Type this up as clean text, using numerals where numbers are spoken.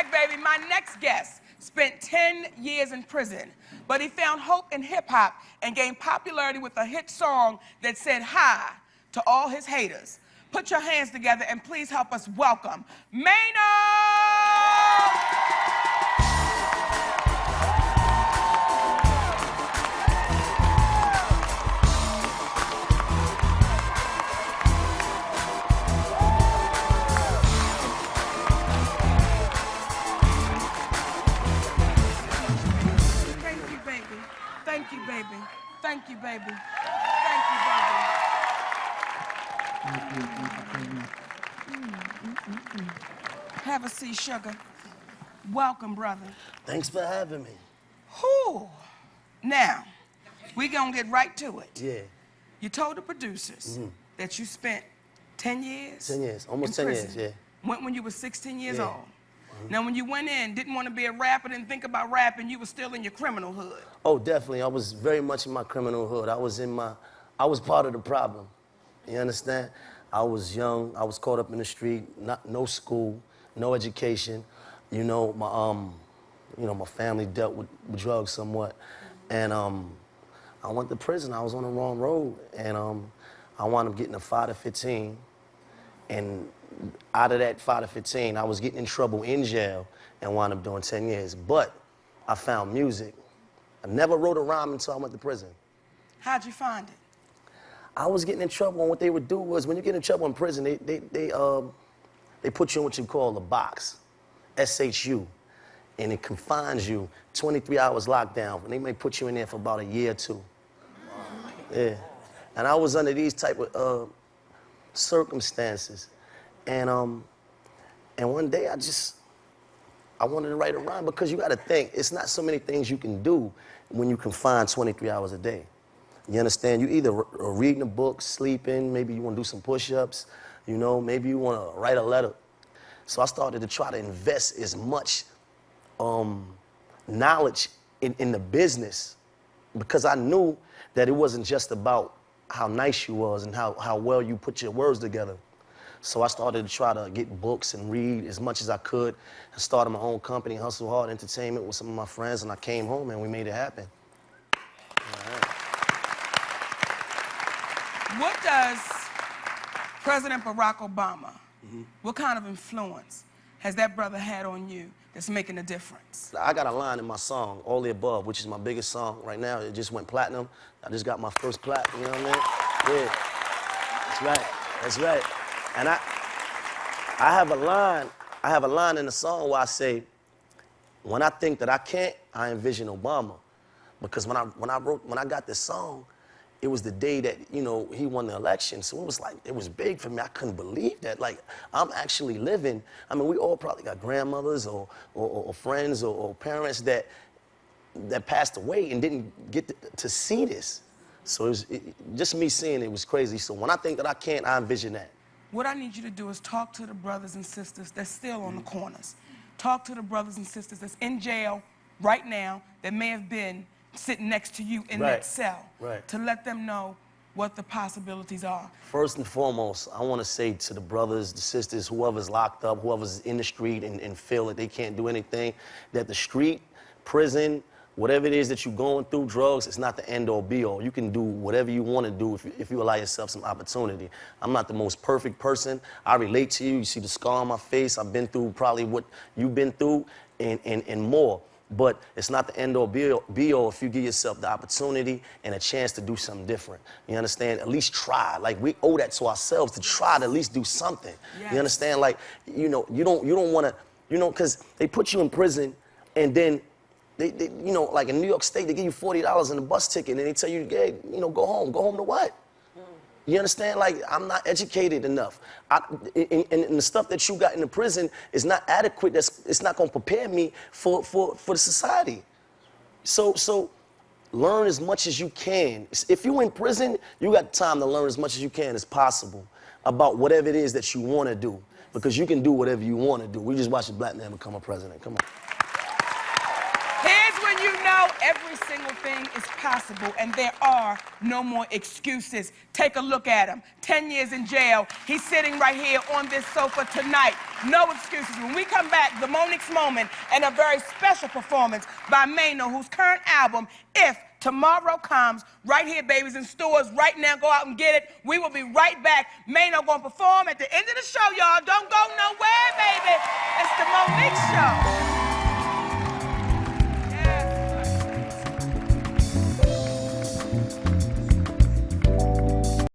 bag, baby. My next guest spent 10 years in prison, but he found hope in hip-hop and gained popularity with a hit song that said hi to all his haters. Put your hands together and please help us welcome Maino! Thank you, baby. Thank you, baby. Thank you, baby. Have a seat, sugar. Welcome, brother. Thanks for having me. Whew. Now, we gonna get right to it. Yeah. You told the producers that you spent 10 years? 10 years, almost 10 years, yeah. Went when you were 16 years old. Now, when you went in, didn't want to be a rapper, didn't think about rapping, you were still in your criminal hood. Oh, definitely. I was very much in my criminal hood. I was part of the problem. You understand? I was young. I was caught up in the street. No school, no education. You know, my family dealt with drugs somewhat, and I went to prison. I was on the wrong road, and I wound up getting a 5 to 15, and out of that 5 to 15, I was getting in trouble in jail and wound up doing 10 years. But I found music. I never wrote a rhyme until I went to prison. How'd you find it? I was getting in trouble, and what they would do was, when you get in trouble in prison, they put you in what you call a box, SHU, and it confines you, 23 hours lockdown, and they may put you in there for about a year or two. Yeah. And I was under these type of circumstances. And one day I wanted to write a rhyme, because you gotta think, it's not so many things you can do when you confine 23 hours a day. You understand? You either reading a book, sleeping, maybe you wanna do some push-ups, you know, maybe you wanna write a letter. So I started to try to invest as much knowledge in the business, because I knew that it wasn't just about how nice you was and how well you put your words together. So I started to try to get books and read as much as I could. I started my own company, Hustle Hard Entertainment, with some of my friends, and I came home and we made it happen. What does President Barack Obama, what kind of influence has that brother had on you that's making a difference? I got a line in my song, All the Above, which is my biggest song right now. It just went platinum. I just got my first plat, you know what I mean? Yeah, that's right, that's right. And I have a line in the song where I say, when I think that I can't, I envision Obama. Because when I got this song, it was the day that, you know, he won the election. So it was like, it was big for me. I couldn't believe that. Like, I'm actually living. I mean, we all probably got grandmothers or friends or parents that passed away and didn't get to see this. So just me seeing it was crazy. So when I think that I can't, I envision that. What I need you to do is talk to the brothers and sisters that's still on the corners. Talk to the brothers and sisters that's in jail right now that may have been sitting next to you in that cell. Right. To let them know what the possibilities are. First and foremost, I want to say to the brothers, the sisters, whoever's locked up, whoever's in the street and feel that they can't do anything, that the street, prison, whatever it is that you're going through, drugs, it's not the end-all be-all. You can do whatever you want to do if you allow yourself some opportunity. I'm not the most perfect person. I relate to you. You see the scar on my face. I've been through probably what you've been through and more. But it's not the end-all be-all if you give yourself the opportunity and a chance to do something different. You understand? At least try. Like, we owe that to ourselves to try to at least do something. Yes. You understand? Like, you know, you don't want to, you know, because they put you in prison and then They, you know, like in New York State, they give you $40 in a bus ticket, and they tell you, hey, you know, go home. Go home to what? You understand? Like, I'm not educated enough. And the stuff that you got in the prison is not adequate. It's not going to prepare me for the society. So learn as much as you can. If you're in prison, you got time to learn as much as you can as possible about whatever it is that you want to do, because you can do whatever you want to do. We just watched a black man become a president. Come on. Here's when you know Every single thing is possible, and there are no more excuses. Take a look at him. 10 years in jail. He's sitting right here on this sofa tonight. No excuses. When we come back, the Monique's Moment, and a very special performance by Maino, whose current album, If Tomorrow Comes, right here, babies, in stores right now. Go out and get it. We will be right back. Maino going to perform at the end of the show, y'all. Don't go nowhere, baby. It's the Monique Show.